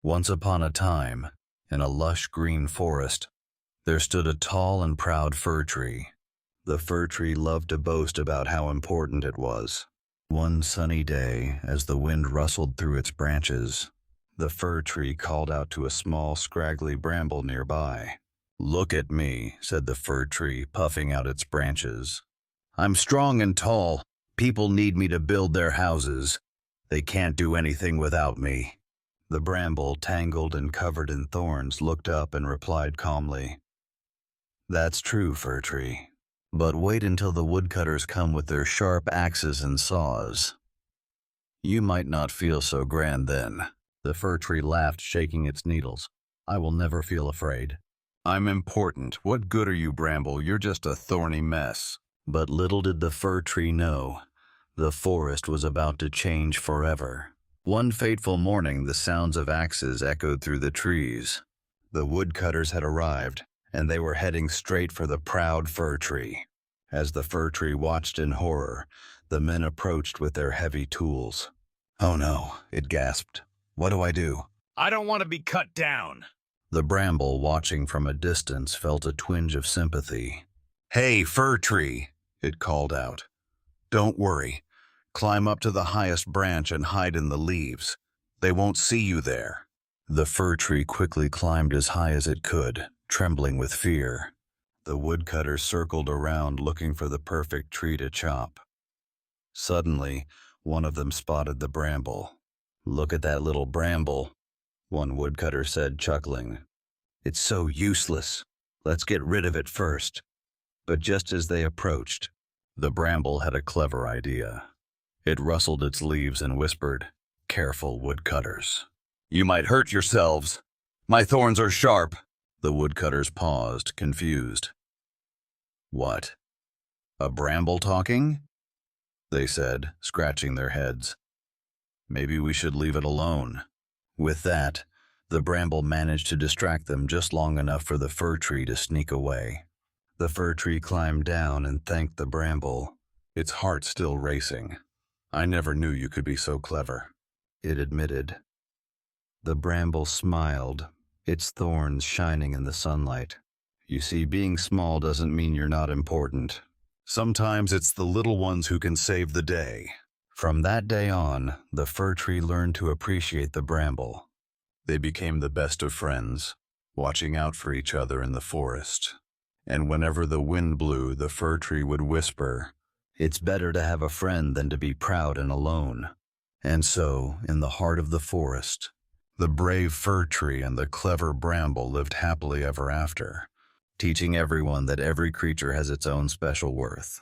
Once upon a time, in a lush green forest, there stood a tall and proud fir-tree. The fir-tree loved to boast about how important it was. One sunny day, as the wind rustled through its branches, the fir-tree called out to a small, scraggly bramble nearby. "Look at me," said the fir-tree, puffing out its branches. "I'm strong and tall. People need me to build their houses. They can't do anything without me." The bramble, tangled and covered in thorns, looked up and replied calmly, "That's true, fir-tree. But wait until the woodcutters come with their sharp axes and saws. You might not feel so grand then." The fir-tree laughed, shaking its needles. "I will never feel afraid. I'm important. What good are you, bramble? You're just a thorny mess." But little did the fir-tree know, the forest was about to change forever. One fateful morning, the sounds of axes echoed through the trees. The woodcutters had arrived, and they were heading straight for the proud fir-tree. As the fir-tree watched in horror, the men approached with their heavy tools. "Oh no," it gasped. "What do I do?" "I don't want to be cut down." The bramble, watching from a distance, felt a twinge of sympathy. "Hey, fir-tree," it called out. "Don't worry. Climb up to the highest branch and hide in the leaves. They won't see you there." The fir-tree quickly climbed as high as it could, trembling with fear. The woodcutters circled around, looking for the perfect tree to chop. Suddenly, one of them spotted the bramble. "Look at that little bramble," one woodcutter said, chuckling. "It's so useless. Let's get rid of it first." But just as they approached, the bramble had a clever idea. It rustled its leaves and whispered, "Careful, woodcutters. You might hurt yourselves. My thorns are sharp." The woodcutters paused, confused. "What? A bramble talking?" they said, scratching their heads. "Maybe we should leave it alone." With that, the bramble managed to distract them just long enough for the fir-tree to sneak away. The fir-tree climbed down and thanked the bramble, its heart still racing. "I never knew you could be so clever," it admitted. The bramble smiled, its thorns shining in the sunlight. "You see, being small doesn't mean you're not important. Sometimes it's the little ones who can save the day." From that day on, the fir-tree learned to appreciate the bramble. They became the best of friends, watching out for each other in the forest. And whenever the wind blew, the fir-tree would whisper, "It's better to have a friend than to be proud and alone." And so, in the heart of the forest, the brave fir-tree and the clever bramble lived happily ever after, teaching everyone that every creature has its own special worth.